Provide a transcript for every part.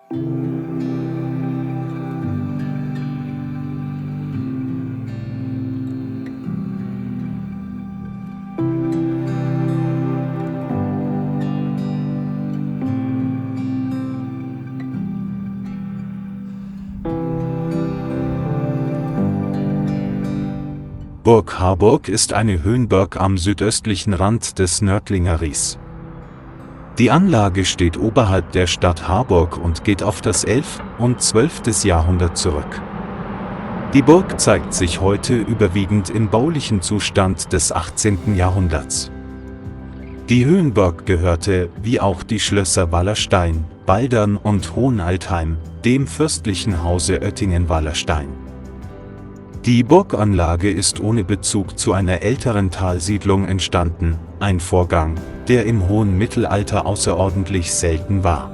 Burg Harburg ist eine Höhenburg am südöstlichen Rand des Nördlinger Ries. Die Anlage steht oberhalb der Stadt Harburg und geht auf das 11. und 12. Jahrhundert zurück. Die Burg zeigt sich heute überwiegend im baulichen Zustand des 18. Jahrhunderts. Die Höhenburg gehörte, wie auch die Schlösser Wallerstein, Baldern und Hohenaltheim, dem fürstlichen Hause Oettingen-Wallerstein. Die Burganlage ist ohne Bezug zu einer älteren Talsiedlung entstanden, ein Vorgang, der im hohen Mittelalter außerordentlich selten war.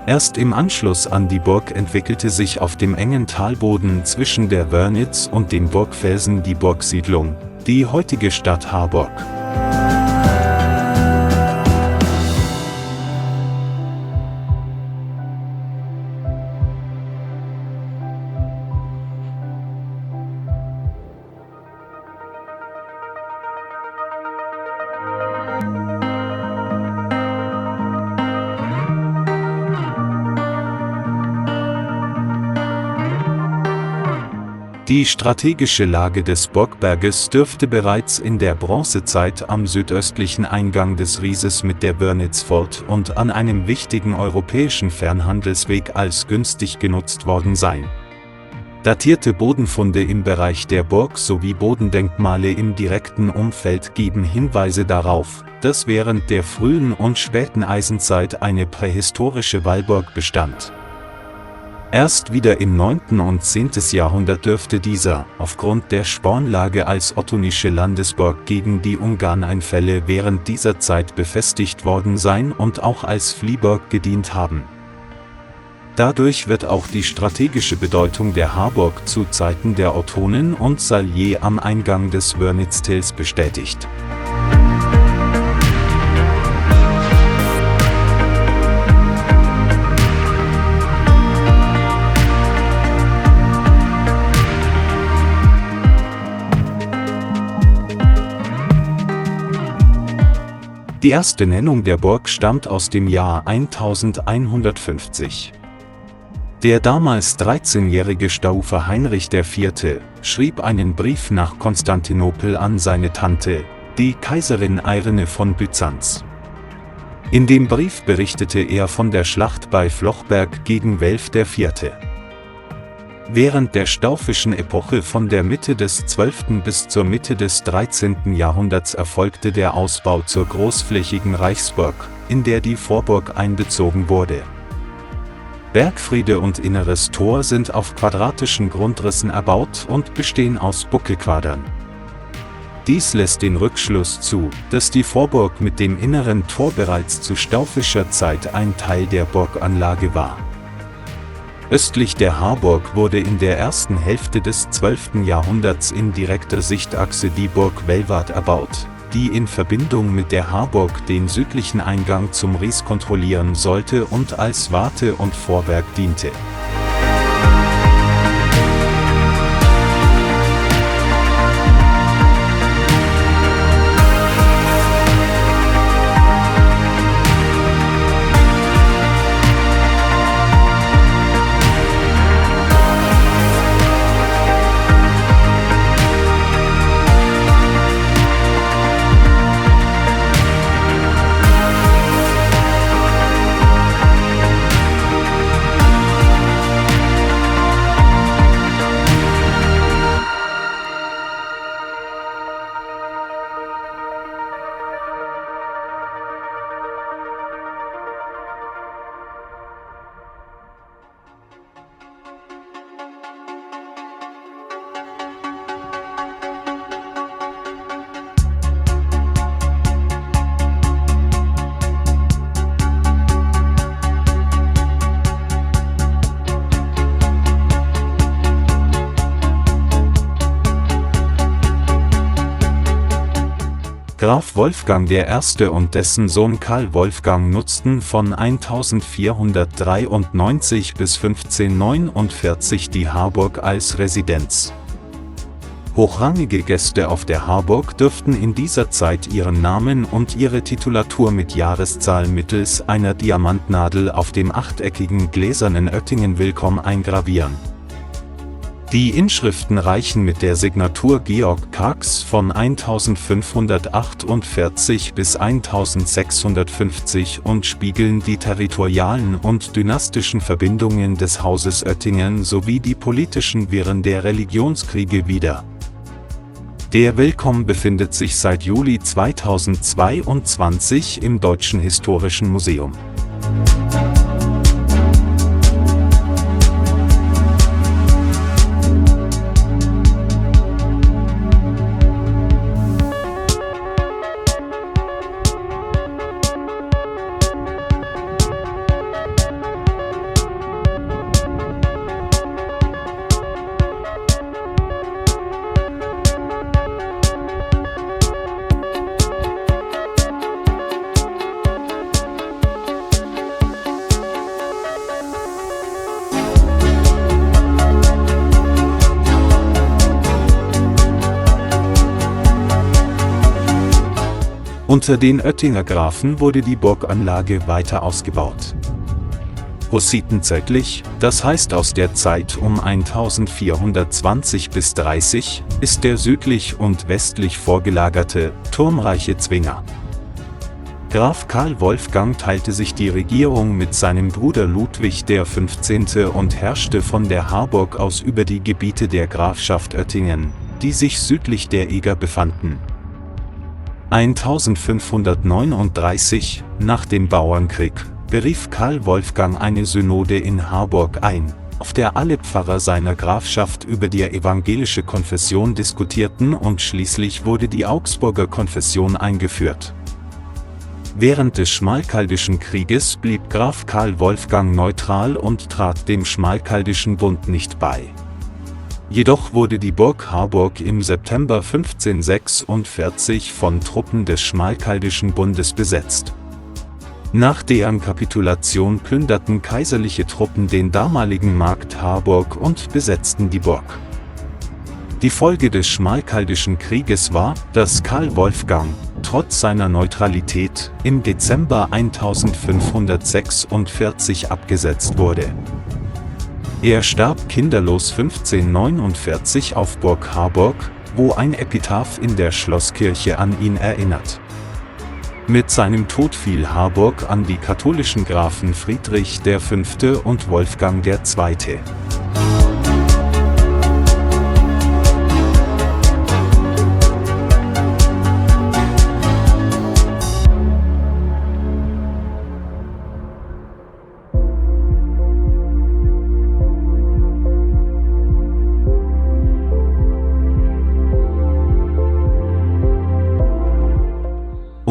Erst im Anschluss an die Burg entwickelte sich auf dem engen Talboden zwischen der Wörnitz und dem Burgfelsen die Burgsiedlung, die heutige Stadt Harburg. Die strategische Lage des Burgberges dürfte bereits in der Bronzezeit am südöstlichen Eingang des Rieses mit der Wörnitz fort und an einem wichtigen europäischen Fernhandelsweg als günstig genutzt worden sein. Datierte Bodenfunde im Bereich der Burg sowie Bodendenkmale im direkten Umfeld geben Hinweise darauf, dass während der frühen und späten Eisenzeit eine prähistorische Wallburg bestand. Erst wieder im 9. und 10. Jahrhundert dürfte dieser, aufgrund der Spornlage als ottonische Landesburg gegen die Ungarneinfälle während dieser Zeit befestigt worden sein und auch als Fliehburg gedient haben. Dadurch wird auch die strategische Bedeutung der Harburg zu Zeiten der Ottonen und Salier am Eingang des Wörnitztals bestätigt. Die erste Nennung der Burg stammt aus dem Jahr 1150. Der damals 13-jährige Staufer Heinrich IV. Schrieb einen Brief nach Konstantinopel an seine Tante, die Kaiserin Irene von Byzanz. In dem Brief berichtete er von der Schlacht bei Flochberg gegen Welf IV. Während der staufischen Epoche von der Mitte des 12. bis zur Mitte des 13. Jahrhunderts erfolgte der Ausbau zur großflächigen Reichsburg, in der die Vorburg einbezogen wurde. Bergfriede und inneres Tor sind auf quadratischen Grundrissen erbaut und bestehen aus Buckelquadern. Dies lässt den Rückschluss zu, dass die Vorburg mit dem inneren Tor bereits zu staufischer Zeit ein Teil der Burganlage war. Östlich der Harburg wurde in der ersten Hälfte des 12. Jahrhunderts in direkter Sichtachse die Burg Wellwart erbaut, die in Verbindung mit der Harburg den südlichen Eingang zum Ries kontrollieren sollte und als Warte- und Vorwerk diente. Graf Wolfgang I. und dessen Sohn Karl Wolfgang nutzten von 1493 bis 1549 die Harburg als Residenz. Hochrangige Gäste auf der Harburg durften in dieser Zeit ihren Namen und ihre Titulatur mit Jahreszahl mittels einer Diamantnadel auf dem achteckigen gläsernen Oettingen-Willkomm eingravieren. Die Inschriften reichen mit der Signatur Georg Kargs von 1548 bis 1650 und spiegeln die territorialen und dynastischen Verbindungen des Hauses Oettingen sowie die politischen Wirren der Religionskriege wider. Der Willkomm befindet sich seit Juli 2022 im Deutschen Historischen Museum. Unter den Oettinger Grafen wurde die Burganlage weiter ausgebaut. Hussitenzeitlich, das heißt aus der Zeit um 1420 bis 30, ist der südlich und westlich vorgelagerte, turmreiche Zwinger. Graf Karl Wolfgang teilte sich die Regierung mit seinem Bruder Ludwig XV. Und herrschte von der Harburg aus über die Gebiete der Grafschaft Oettingen, die sich südlich der Eger befanden. 1539, nach dem Bauernkrieg, berief Karl Wolfgang eine Synode in Harburg ein, auf der alle Pfarrer seiner Grafschaft über die evangelische Konfession diskutierten und schließlich wurde die Augsburger Konfession eingeführt. Während des Schmalkaldischen Krieges blieb Graf Karl Wolfgang neutral und trat dem Schmalkaldischen Bund nicht bei. Jedoch wurde die Burg Harburg im September 1546 von Truppen des Schmalkaldischen Bundes besetzt. Nach deren Kapitulation plünderten kaiserliche Truppen den damaligen Markt Harburg und besetzten die Burg. Die Folge des Schmalkaldischen Krieges war, dass Karl Wolfgang, trotz seiner Neutralität, im Dezember 1546 abgesetzt wurde. Er starb kinderlos 1549 auf Burg Harburg, wo ein Epitaph in der Schlosskirche an ihn erinnert. Mit seinem Tod fiel Harburg an die katholischen Grafen Friedrich V. und Wolfgang II.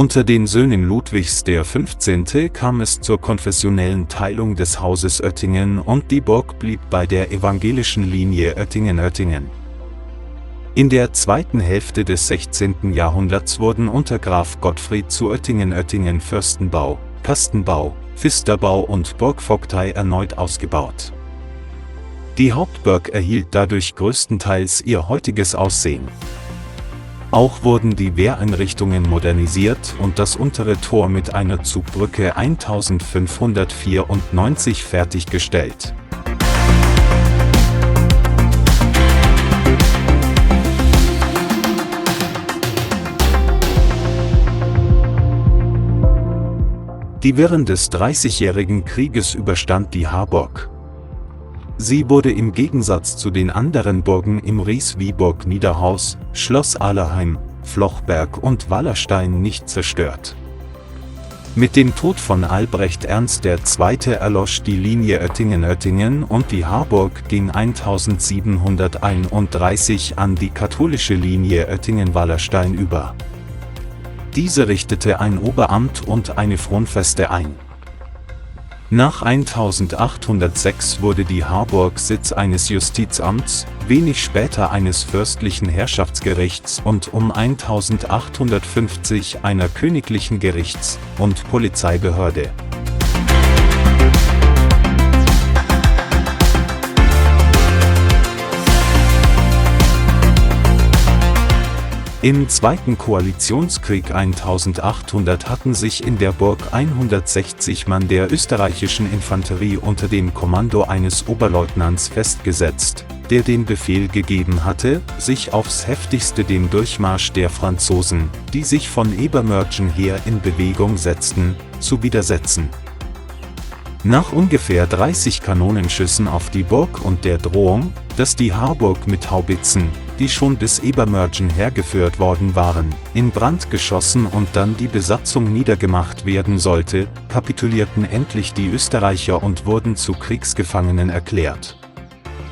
Unter den Söhnen Ludwigs XV. Kam es zur konfessionellen Teilung des Hauses Oettingen und die Burg blieb bei der evangelischen Linie Oettingen-Oettingen. In der zweiten Hälfte des 16. Jahrhunderts wurden unter Graf Gottfried zu Oettingen-Oettingen Fürstenbau, Kastenbau, Pfisterbau und Burgvogtei erneut ausgebaut. Die Hauptburg erhielt dadurch größtenteils ihr heutiges Aussehen. Auch wurden die Wehreinrichtungen modernisiert und das untere Tor mit einer Zugbrücke 1594 fertiggestellt. Die Wirren des Dreißigjährigen Krieges überstand die Harburg. Sie wurde im Gegensatz zu den anderen Burgen im Ries wie Burg Niederhaus, Schloss Ahleheim, Flochberg und Wallerstein nicht zerstört. Mit dem Tod von Albrecht Ernst II. Erlosch die Linie Oettingen-Oettingen und die Harburg ging 1731 an die katholische Linie Oettingen-Wallerstein über. Diese richtete ein Oberamt und eine Fronfeste ein. Nach 1806 wurde die Harburg Sitz eines Justizamts, wenig später eines fürstlichen Herrschaftsgerichts und um 1850 einer königlichen Gerichts- und Polizeibehörde. Im Zweiten Koalitionskrieg 1800 hatten sich in der Burg 160 Mann der österreichischen Infanterie unter dem Kommando eines Oberleutnants festgesetzt, der den Befehl gegeben hatte, sich aufs heftigste dem Durchmarsch der Franzosen, die sich von Ebermörgen her in Bewegung setzten, zu widersetzen. Nach ungefähr 30 Kanonenschüssen auf die Burg und der Drohung, dass die Harburg mit Haubitzen, die schon bis Ebermörgen hergeführt worden waren, in Brand geschossen und dann die Besatzung niedergemacht werden sollte, kapitulierten endlich die Österreicher und wurden zu Kriegsgefangenen erklärt.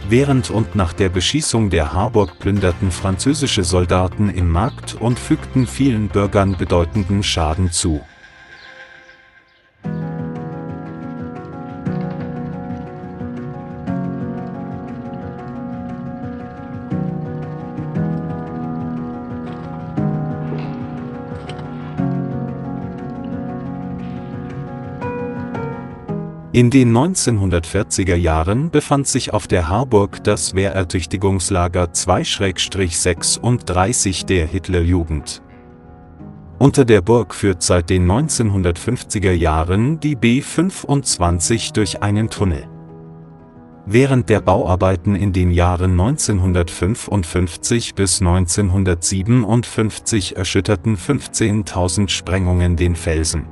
Während und nach der Beschießung der Harburg plünderten französische Soldaten im Markt und fügten vielen Bürgern bedeutenden Schaden zu. In den 1940er Jahren befand sich auf der Harburg das Wehrertüchtigungslager 2/36 der Hitlerjugend. Unter der Burg führt seit den 1950er Jahren die B25 durch einen Tunnel. Während der Bauarbeiten in den Jahren 1955 bis 1957 erschütterten 15.000 Sprengungen den Felsen.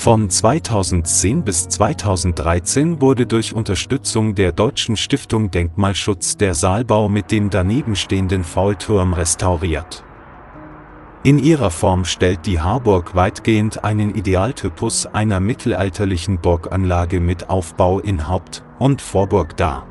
Von 2010 bis 2013 wurde durch Unterstützung der Deutschen Stiftung Denkmalschutz der Saalbau mit dem danebenstehenden Faulturm restauriert. In ihrer Form stellt die Harburg weitgehend einen Idealtypus einer mittelalterlichen Burganlage mit Aufbau in Haupt- und Vorburg dar.